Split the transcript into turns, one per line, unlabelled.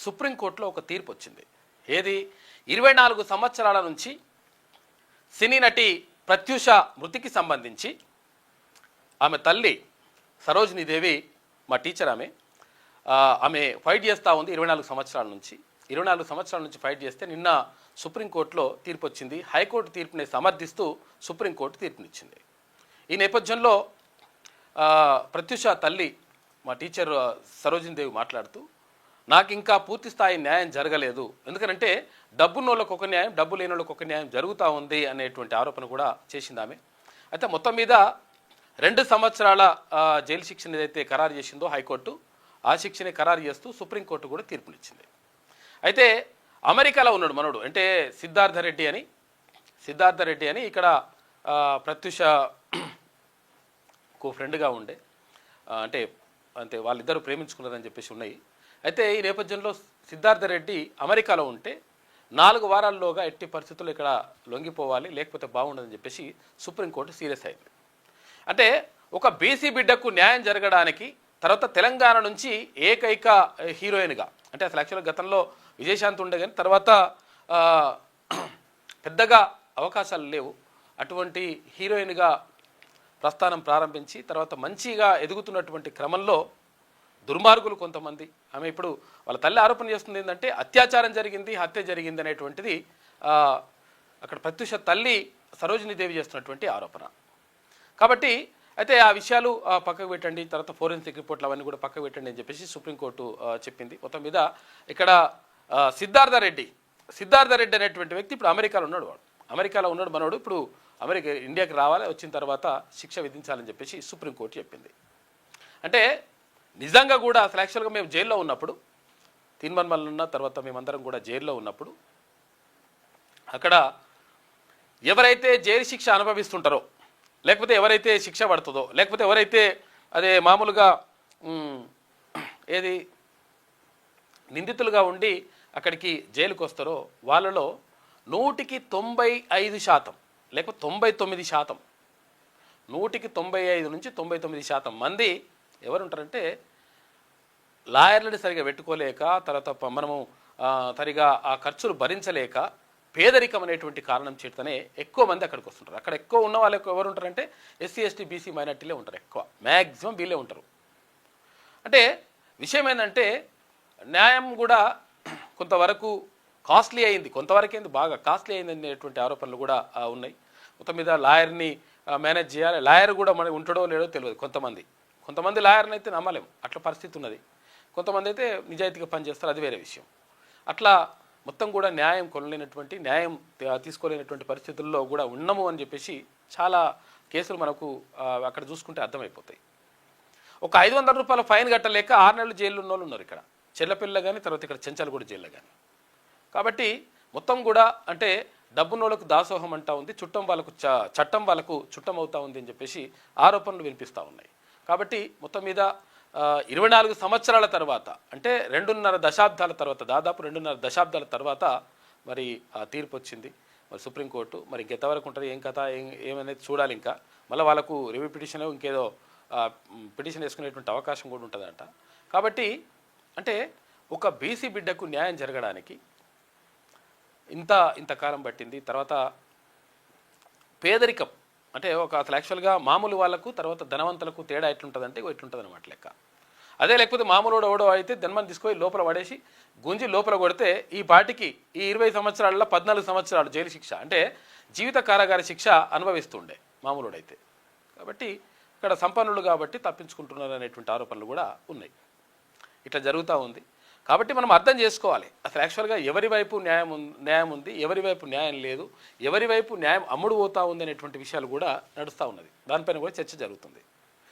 సుప్రీంకోర్టులో ఒక తీర్పు వచ్చింది. ఏది 24 సంవత్సరాల నుంచి సినీ నటి ప్రత్యూష మృతికి సంబంధించి ఆమె తల్లి సరోజినీదేవి మా టీచర్ ఆమె ఫైట్ చేస్తూ ఉంది 24 సంవత్సరాల నుంచి. 24 సంవత్సరాల నుంచి ఫైట్ చేస్తే నిన్న సుప్రీంకోర్టులో తీర్పు వచ్చింది. హైకోర్టు తీర్పుని సమర్థిస్తూ సుప్రీంకోర్టు తీర్పునిచ్చింది. ఈ నేపథ్యంలో ప్రత్యూష తల్లి మా టీచర్ సరోజినీదేవి మాట్లాడుతూ, నాకు ఇంకా పూర్తి స్థాయి న్యాయం జరగలేదు, ఎందుకంటే డబ్బున్నోళ్ళకు ఒక న్యాయం, డబ్బు లేని వాళ్ళకి ఒక న్యాయం జరుగుతూ ఉంది అనేటువంటి ఆరోపణ కూడా చేసింది ఆమె. అయితే మొత్తం మీద 2 సంవత్సరాల జైలు శిక్షను ఏదైతే ఖరారు చేసిందో హైకోర్టు, ఆ శిక్షని ఖరారు చేస్తూ సుప్రీంకోర్టు కూడా తీర్పునిచ్చింది. అయితే అమెరికాలో ఉన్నాడు మనోడు, అంటే సిద్ధార్థ రెడ్డి అని ఇక్కడ ప్రత్యూషకు ఫ్రెండ్గా ఉండే, అంటే వాళ్ళిద్దరూ ప్రేమించుకున్నారని చెప్పేసి ఉన్నాయి. అయితే ఈ నేపథ్యంలో సిద్ధార్థ రెడ్డి అమెరికాలో ఉంటే 4 వారాల్లోగా ఎట్టి పరిస్థితుల్లో ఇక్కడ లొంగిపోవాలి, లేకపోతే బాగుండదని చెప్పేసి సుప్రీంకోర్టు సీరియస్ అయింది. అంటే ఒక బీసీ బిడ్డకు న్యాయం జరగడానికి తర్వాత తెలంగాణ నుంచి ఏకైక హీరోయిన్గా, అంటే అసలు యాక్చువల్గా గతంలో విజయశాంతి ఉండే కానీ తర్వాత పెద్దగా అవకాశాలు లేవు, అటువంటి హీరోయిన్గా ప్రస్థానం ప్రారంభించి తర్వాత మంచిగా ఎదుగుతున్నటువంటి క్రమంలో దుర్మార్గులు కొంతమంది, ఆమె ఇప్పుడు వాళ్ళ తల్లి ఆరోపణ చేస్తుంది ఏంటంటే అత్యాచారం జరిగింది, హత్య జరిగింది అనేటువంటిది అక్కడ ప్రత్యూష తల్లి సరోజినీదేవి చేస్తున్నటువంటి ఆరోపణ. కాబట్టి అయితే ఆ విషయాలు పక్కకు పెట్టండి, తర్వాత ఫోరెన్సిక్ రిపోర్ట్లు అవన్నీ కూడా పక్కకు పెట్టండి అని చెప్పేసి సుప్రీంకోర్టు చెప్పింది. మొత్తం మీద ఇక్కడ సిద్ధార్థ రెడ్డి అనేటువంటి వ్యక్తి ఇప్పుడు అమెరికాలో ఉన్నాడు మనోడు ఇప్పుడు ఇండియాకి రావాలి, వచ్చిన తర్వాత శిక్ష విధించాలని చెప్పేసి సుప్రీంకోర్టు చెప్పింది. అంటే నిజంగా కూడా అసలు యాక్చువల్గా మేము జైల్లో ఉన్నప్పుడు, తీన్మన్మల్లో ఉన్న తర్వాత మేమందరం కూడా జైల్లో ఉన్నప్పుడు అక్కడ ఎవరైతే జైలు శిక్ష అనుభవిస్తుంటారో, లేకపోతే ఎవరైతే శిక్ష పడుతుందో, లేకపోతే ఎవరైతే అదే మామూలుగా నిందితులుగా ఉండి అక్కడికి జైలుకు వస్తారో వాళ్ళలో 100కి 95% లేకపోతే 99%, 100కి 95 నుంచి 99% మంది ఎవరుంటారంటే లాయర్లను సరిగా పెట్టుకోలేక, తర్వాత మనము సరిగా ఆ ఖర్చులు భరించలేక, పేదరికం అనేటువంటి కారణం చేతనే ఎక్కువ మంది అక్కడికి వస్తుంటారు. అక్కడ ఎక్కువ ఉన్న వాళ్ళు ఎవరు ఉంటారంటే ఎస్సీ ఎస్టీ బీసీ మైనార్టీలే ఉంటారు, ఎక్కువ మ్యాక్సిమం వీళ్ళే ఉంటారు. అంటే విషయం ఏంటంటే న్యాయం కూడా కొంతవరకు కాస్ట్లీ అయింది, బాగా కాస్ట్లీ అయింది అనేటువంటి ఆరోపణలు కూడా ఉన్నాయి. మొత్తం మీద లాయర్ని మేనేజ్ చేయాలి, లాయర్ కూడా మనకి ఉంటాడో లేడో తెలియదు. కొంతమంది లాయర్ని అయితే నమ్మలేము, అట్లా పరిస్థితి ఉన్నది. కొంతమంది అయితే నిజాయితీగా పనిచేస్తారు, అది వేరే విషయం. అట్లా మొత్తం కూడా న్యాయం తీసుకోలేనటువంటి పరిస్థితుల్లో కూడా ఉన్నాము అని చెప్పేసి చాలా కేసులు మనకు అక్కడ చూసుకుంటే అర్థమైపోతాయి. ఒక 500 రూపాయల ఫైన్ కట్టలేక 6 నెలలు జైల్లో ఉన్న వాళ్ళు ఉన్నారు ఇక్కడ చెల్లపిల్ల కానీ, తర్వాత ఇక్కడ చెంచల్గూడ జైల్లో కానీ. కాబట్టి మొత్తం కూడా అంటే డబ్బునోళ్ళకు దాసోహం అంటా ఉంది, చట్టం వాళ్ళకు చుట్టం అవుతా ఉంది అని చెప్పేసి ఆరోపణలు వినిపిస్తూ ఉన్నాయి. కాబట్టి మొత్తం మీద 24 సంవత్సరాల తర్వాత, అంటే 2.5 దశాబ్దాల తర్వాత, దాదాపు 2.5 దశాబ్దాల తర్వాత మరి ఆ తీర్పు వచ్చింది. మరి సుప్రీంకోర్టు మరి ఇంకెంతవరకు ఉంటుంది, ఏం కథ ఏమనేది చూడాలి. ఇంకా మళ్ళీ వాళ్ళకు రివ్యూ పిటిషన్ ఇంకేదో పిటిషన్ వేసుకునేటువంటి అవకాశం కూడా ఉంటుందంట. కాబట్టి అంటే ఒక బీసీ బిడ్డకు న్యాయం జరగడానికి ఇంతకాలం పట్టింది. తర్వాత పేదరికం అంటే అసలు యాక్చువల్గా మామూలు వాళ్ళకు తర్వాత ధనవంతులకు తేడా ఎట్లుంటుందంటే ఇట్లుంటుంది అనమాట లెక్క. అదే లేకపోతే మామూలు ఓడో అయితే ధనమని తీసుకొని లోపల పడేసి గుంజి లోపల కొడితే ఈ పాటికి ఈ 20 సంవత్సరాలలో 14 సంవత్సరాలు జైలు శిక్ష, అంటే జీవిత కారాగార శిక్ష అనుభవిస్తుండే మామూలుడైతే. కాబట్టి ఇక్కడ సంపన్నులు కాబట్టి తప్పించుకుంటున్నారు అనేటువంటి ఆరోపణలు కూడా ఉన్నాయి. ఇట్లా జరుగుతూ ఉంది. కాబట్టి మనం అర్థం చేసుకోవాలి అసలు యాక్చువల్గా ఎవరి వైపు న్యాయం ఉంది, ఎవరి వైపు న్యాయం లేదు, ఎవరి వైపు న్యాయం అమ్ముడు పోతూ ఉంది అనేటువంటి విషయాలు కూడా నడుస్తూ ఉన్నది. దానిపైన కూడా చర్చ జరుగుతుంది.